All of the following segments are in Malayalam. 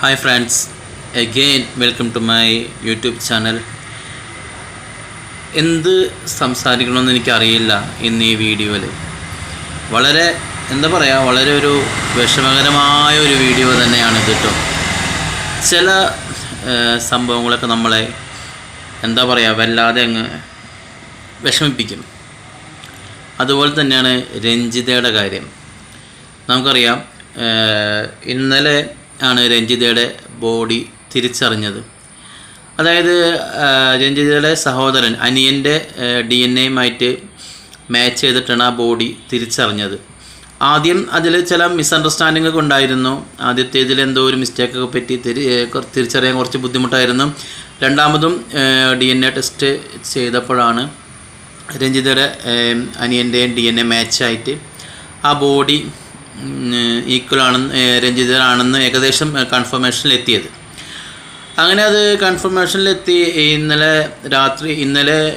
Hi friends, again welcome to my YouTube channel. എന്ത് സംസാരിക്കണമെന്ന് എനിക്കറിയില്ല ഇന്ന് ഈ വീഡിയോയിൽ. വളരെ വളരെ ഒരു വിഷമകരമായ ഒരു വീഡിയോ തന്നെയാണിത് കേട്ടോ. ചില സംഭവങ്ങളൊക്കെ നമ്മളെ വല്ലാതെ അങ്ങ് വിഷമിപ്പിക്കും. അതുപോലെ തന്നെയാണ് രഞ്ജിതയുടെ കാര്യം. നമുക്കറിയാം, ഇന്നലെ ആണ് രഞ്ജിതയുടെ ബോഡി തിരിച്ചറിഞ്ഞത്. അതായത് രഞ്ജിതയുടെ സഹോദരൻ അനിയൻ്റെ DNA മാച്ച് ചെയ്തിട്ടാണ് ആ ബോഡി തിരിച്ചറിഞ്ഞത്. ആദ്യം അതിൽ ചില മിസ്അണ്ടർസ്റ്റാൻഡിംഗ് ഒക്കെ ഉണ്ടായിരുന്നു. ആദ്യത്തേതിൽ എന്തോ ഒരു മിസ്റ്റേക്കൊക്കെ പറ്റി തിരിച്ചറിയാൻ കുറച്ച് ബുദ്ധിമുട്ടായിരുന്നു. രണ്ടാമതും DNA ടെസ്റ്റ് ചെയ്തപ്പോഴാണ് രഞ്ജിതയുടെ അനിയൻ്റെയും DNA മാച്ചായിട്ട് ആ ബോഡി ഈക്വലാണെന്ന് രഞ്ജിതയാണെന്ന് ഏകദേശം കൺഫർമേഷനിലെത്തിയത്. അങ്ങനെ അത് കൺഫർമേഷനിലെത്തി.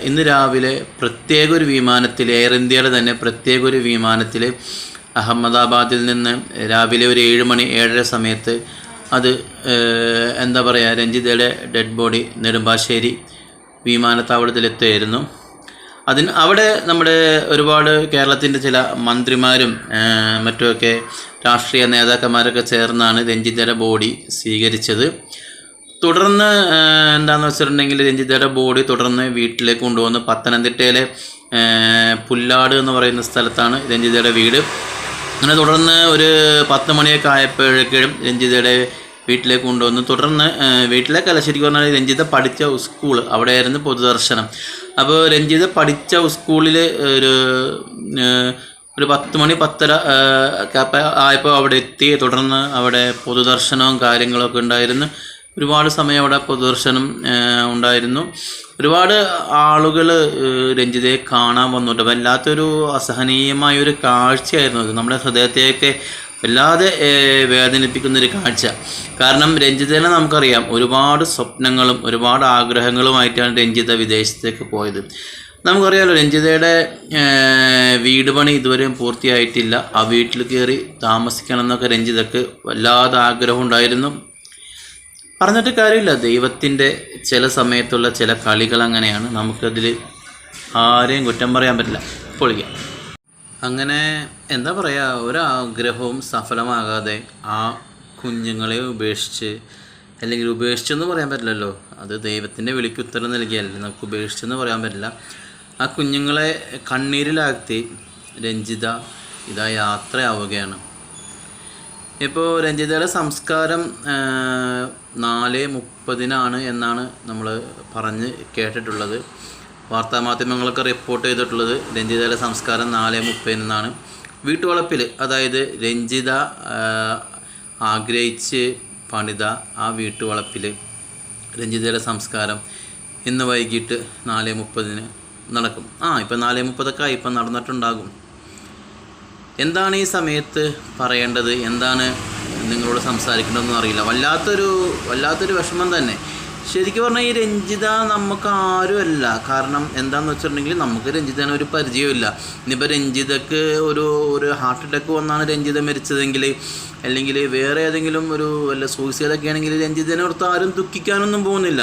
ഇന്ന് രാവിലെ പ്രത്യേക ഒരു വിമാനത്തിൽ, എയർ ഇന്ത്യയുടെ തന്നെ പ്രത്യേക ഒരു വിമാനത്തിൽ അഹമ്മദാബാദിൽ നിന്ന് രാവിലെ ഒരു 7 മണി 7:30 സമയത്ത് അത് രഞ്ജിതയുടെ ഡെഡ് ബോഡി നെടുമ്പാശ്ശേരി വിമാനത്താവളത്തിലെത്തുകയായിരുന്നു. അവിടെ നമ്മുടെ ഒരുപാട് കേരളത്തിൻ്റെ ചില മന്ത്രിമാരും മറ്റുമൊക്കെ രാഷ്ട്രീയ നേതാക്കന്മാരൊക്കെ ചേർന്നാണ് രഞ്ജിതയുടെ ബോഡി സ്വീകരിച്ചത്. തുടർന്ന് എന്താണെന്ന് വെച്ചിട്ടുണ്ടെങ്കിൽ രഞ്ജിതയുടെ ബോഡി തുടർന്ന് വീട്ടിലേക്ക് കൊണ്ടുവന്ന് പത്തനംതിട്ടയിലെ പുല്ലാട് എന്ന് പറയുന്ന സ്ഥലത്താണ് രഞ്ജിതയുടെ വീട്. അങ്ങനെ തുടർന്ന് ഒരു 10 മണിയൊക്കെ ആയപ്പോഴേക്കും രഞ്ജിതയുടെ വീട്ടിലേക്ക് കൊണ്ടുവന്നു. തുടർന്ന് വീട്ടിലേക്കല്ല, ശരിക്കും പറഞ്ഞാൽ രഞ്ജിത പഠിച്ച സ്കൂൾ അവിടെയായിരുന്നു പൊതുദർശനം. അപ്പോൾ രഞ്ജിത പഠിച്ച സ്കൂളിൽ ഒരു 10 മണി 10:30 ആയപ്പോൾ അവിടെ എത്തി. തുടർന്ന് അവിടെ പൊതുദർശനവും കാര്യങ്ങളൊക്കെ ഉണ്ടായിരുന്നു. ഒരുപാട് സമയം അവിടെ പൊതുദർശനം ഉണ്ടായിരുന്നു. ഒരുപാട് ആളുകൾ രഞ്ജിതയെ കാണാൻ വന്നിട്ട് വല്ലാത്തൊരു അസഹനീയമായൊരു കാഴ്ചയായിരുന്നു അത്. നമ്മുടെ ഹൃദയത്തെയൊക്കെ വല്ലാതെ വേദനിപ്പിക്കുന്നൊരു കാഴ്ച. കാരണം രഞ്ജിതനെ നമുക്കറിയാം, ഒരുപാട് സ്വപ്നങ്ങളും ഒരുപാട് ആഗ്രഹങ്ങളുമായിട്ടാണ് രഞ്ജിത വിദേശത്തേക്ക് പോയത്. നമുക്കറിയാമല്ലോ, രഞ്ജിതയുടെ വീട് പണി ഇതുവരെയും പൂർത്തിയായിട്ടില്ല. ആ വീട്ടിൽ കയറി താമസിക്കണം എന്നൊക്കെ രഞ്ജിതക്ക് വല്ലാതെ ആഗ്രഹം ഉണ്ടായിരുന്നു. പറഞ്ഞിട്ട് കാര്യമില്ല, ദൈവത്തിൻ്റെ ചില സമയത്തുള്ള ചില കളികൾ അങ്ങനെയാണ്. നമുക്കതിൽ ആരെയും കുറ്റം പറയാൻ പറ്റില്ല. പൊളിക്കാം. അങ്ങനെ ഒരാഗ്രഹവും സഫലമാകാതെ ആ കുഞ്ഞുങ്ങളെ ഉപേക്ഷിച്ചെന്ന് പറയാൻ പറ്റില്ലല്ലോ. അത് ദൈവത്തിൻ്റെ വിളിക്ക് ഉത്തരം നൽകിയല്ലേ, നമുക്ക് ഉപേക്ഷിച്ചെന്ന് പറയാൻ പറ്റില്ല. ആ കുഞ്ഞുങ്ങളെ കണ്ണീരിലാഴ്ത്തി രഞ്ജിത ഇതാ യാത്രയാവുകയാണ്. ഇപ്പോൾ രഞ്ജിതയുടെ സംസ്കാരം 4:30 എന്നാണ് നമ്മൾ പറഞ്ഞ് കേട്ടിട്ടുള്ളത്. വാർത്താമാധ്യമങ്ങളൊക്കെ റിപ്പോർട്ട് ചെയ്തിട്ടുള്ളത് രഞ്ജിതയുടെ സംസ്കാരം 4:30 എന്നാണ്. വീട്ടുവളപ്പിൽ, അതായത് രഞ്ജിത ആഗ്രഹിച്ച് പണിത ആ വീട്ടുവളപ്പിൽ രഞ്ജിതയുടെ സംസ്കാരം ഇന്ന് വൈകിട്ട് 4:30 നടക്കും. ഇപ്പം 4:30 ഇപ്പം നടന്നിട്ടുണ്ടാകും. എന്താണ് ഈ സമയത്ത് പറയേണ്ടത്, എന്താണ് നിങ്ങളോട് സംസാരിക്കേണ്ടതെന്നും അറിയില്ല. വല്ലാത്തൊരു വിഷമം തന്നെ. ശരിക്കും പറഞ്ഞാൽ ഈ രഞ്ജിത നമുക്ക് ആരുമല്ല. കാരണം എന്താണെന്ന് വെച്ചിട്ടുണ്ടെങ്കിൽ നമുക്ക് രഞ്ജിതനെ ഒരു പരിചയമില്ല. ഇനിയിപ്പോൾ രഞ്ജിതക്ക് ഒരു ഹാർട്ട് അറ്റാക്ക് വന്നാണ് രഞ്ജിത മരിച്ചതെങ്കിൽ, അല്ലെങ്കിൽ വേറെ ഏതെങ്കിലും വല്ല സൂയിസൈഡൊക്കെ ആണെങ്കിൽ രഞ്ജിതനെ ഓർത്ത് ആരും ദുഃഖിക്കാനൊന്നും പോകുന്നില്ല.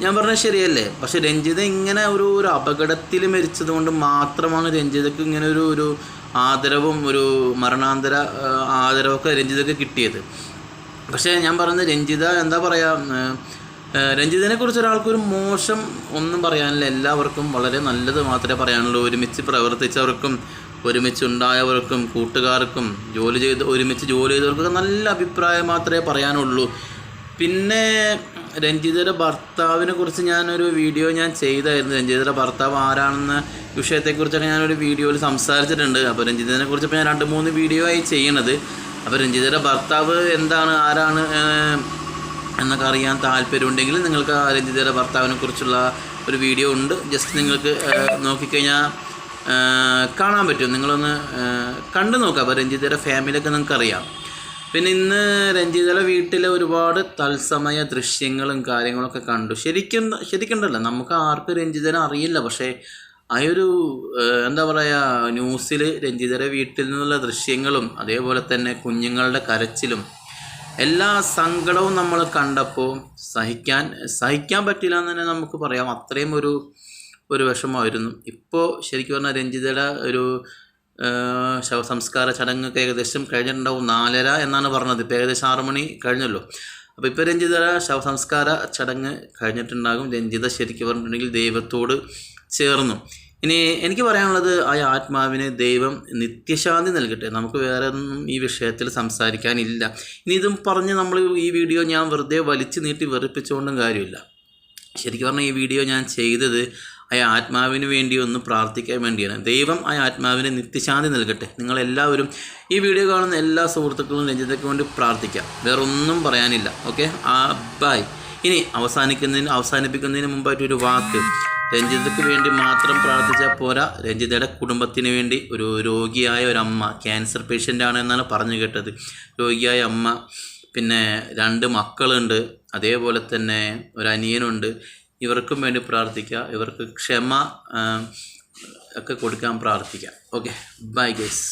ഞാൻ പറഞ്ഞത് ശരിയല്ലേ? പക്ഷെ രഞ്ജിത ഇങ്ങനെ ഒരു അപകടത്തിൽ മരിച്ചത് കൊണ്ട് മാത്രമാണ് രഞ്ജിതക്ക് ഇങ്ങനെ ഒരു ആദരവും ഒരു മരണാന്തര ആദരവൊക്കെ രഞ്ജിതക്ക് കിട്ടിയത്. പക്ഷേ ഞാൻ പറയുന്നത്, രഞ്ജിത രഞ്ജിതനെ കുറിച്ച് ഒരാൾക്കൊരു മോശം ഒന്നും പറയാനില്ല. എല്ലാവർക്കും വളരെ നല്ലത് മാത്രമേ പറയാനുള്ളൂ. ഒരുമിച്ച് പ്രവർത്തിച്ചവർക്കും ഒരുമിച്ചുണ്ടായവർക്കും കൂട്ടുകാർക്കും ഒരുമിച്ച് ജോലി ചെയ്തവർക്കൊക്കെ നല്ല അഭിപ്രായം മാത്രമേ പറയാനുള്ളൂ. പിന്നെ രഞ്ജിതയുടെ ഭർത്താവിനെ കുറിച്ച് ഞാനൊരു വീഡിയോ ചെയ്തായിരുന്നു. രഞ്ജിതയുടെ ഭർത്താവ് ആരാണെന്ന വിഷയത്തെക്കുറിച്ചൊക്കെ ഞാനൊരു വീഡിയോയിൽ സംസാരിച്ചിട്ടുണ്ട്. അപ്പോൾ രഞ്ജിതനെ കുറിച്ച് ഇപ്പോൾ ഞാൻ 2-3 വീഡിയോ ആയി ചെയ്യണത്. അപ്പോൾ രഞ്ജിതയുടെ ഭർത്താവ് ആരാണ് എന്നൊക്കെ അറിയാൻ താല്പര്യമുണ്ടെങ്കിൽ നിങ്ങൾക്ക് ആ രഞ്ജിതയുടെ ഭർത്താവിനെ കുറിച്ചുള്ള ഒരു വീഡിയോ ഉണ്ട്. ജസ്റ്റ് നിങ്ങൾക്ക് നോക്കിക്കഴിഞ്ഞാൽ കാണാൻ പറ്റും. നിങ്ങളൊന്ന് കണ്ടു നോക്കാം. അപ്പോൾ രഞ്ജിതയുടെ ഫാമിലിയൊക്കെ നിങ്ങൾക്കറിയാം. പിന്നെ ഇന്ന് രഞ്ജിതയുടെ വീട്ടിലെ ഒരുപാട് തത്സമയ ദൃശ്യങ്ങളും കാര്യങ്ങളൊക്കെ കണ്ടു. ശരിക്കുണ്ടല്ലോ, നമുക്ക് ആർക്കും രഞ്ജിതനെ അറിയില്ല. പക്ഷേ ആ ഒരു ന്യൂസിൽ രഞ്ജിതയുടെ വീട്ടിൽ നിന്നുള്ള ദൃശ്യങ്ങളും അതേപോലെ തന്നെ കുഞ്ഞുങ്ങളുടെ കരച്ചിലും എല്ലാ സങ്കടവും നമ്മൾ കണ്ടപ്പോൾ സഹിക്കാൻ പറ്റില്ല എന്ന് തന്നെ നമുക്ക് പറയാം. അത്രയും ഒരു വിഷമമായിരുന്നു. ഇപ്പോൾ ശരിക്കും പറഞ്ഞാൽ രഞ്ജിതയുടെ ഒരു ശവസംസ്കാര ചടങ്ങൊക്കെ ഏകദേശം കഴിഞ്ഞിട്ടുണ്ടാവും. 4:30 എന്നാണ് പറഞ്ഞത്. ഇപ്പോൾ ഏകദേശം 6 മണി കഴിഞ്ഞല്ലോ. അപ്പോൾ ഇപ്പോൾ രഞ്ജിതയുടെ ശവസംസ്കാര ചടങ്ങ് കഴിഞ്ഞിട്ടുണ്ടാകും. രഞ്ജിത ശരിക്കും പറഞ്ഞിട്ടുണ്ടെങ്കിൽ ദൈവത്തോട് ചേർന്നു. ഇനി എനിക്ക് പറയാനുള്ളത്, ആ ആത്മാവിന് ദൈവം നിത്യശാന്തി നൽകട്ടെ. നമുക്ക് വേറെ ഒന്നും ഈ വിഷയത്തിൽ സംസാരിക്കാനില്ല. ഇനി ഇതും പറഞ്ഞ് നമ്മൾ ഈ വീഡിയോ ഞാൻ വെറുതെ വലിച്ചു നീട്ടി വെറുപ്പിച്ചുകൊണ്ടും കാര്യമില്ല. ശരിക്കും പറഞ്ഞാൽ ഈ വീഡിയോ ഞാൻ ചെയ്തത് ആ ആത്മാവിന് വേണ്ടി ഒന്ന് പ്രാർത്ഥിക്കാൻ വേണ്ടിയാണ്. ദൈവം ആ ആത്മാവിന് നിത്യശാന്തി നൽകട്ടെ. നിങ്ങളെല്ലാവരും ഈ വീഡിയോ കാണുന്ന എല്ലാ സുഹൃത്തുക്കളും രഞ്ജിതയ്ക്ക് വേണ്ടി പ്രാർത്ഥിക്കാം. വേറൊന്നും പറയാനില്ല. Okay, bye. ഇനി അവസാനിപ്പിക്കുന്നതിന് മുമ്പായിട്ടൊരു വാക്ക്. രഞ്ജിതയ്ക്ക് വേണ്ടി മാത്രം പ്രാർത്ഥിച്ചാൽ പോരാ. രഞ്ജിതയുടെ കുടുംബത്തിന് വേണ്ടി, ഒരു രോഗിയായ ഒരമ്മ, ക്യാൻസർ പേഷ്യൻ്റാണ് എന്നാണ് പറഞ്ഞു കേട്ടത്. രോഗിയായ അമ്മ, പിന്നെ 2 മക്കളുണ്ട്, അതേപോലെ തന്നെ ഒരു അനിയനുണ്ട്. ഇവർക്കും വേണ്ടി പ്രാർത്ഥിക്കുക. ഇവർക്ക് ക്ഷമ ഒക്കെ കൊടുക്കാൻ പ്രാർത്ഥിക്കുക. Okay, bye guys.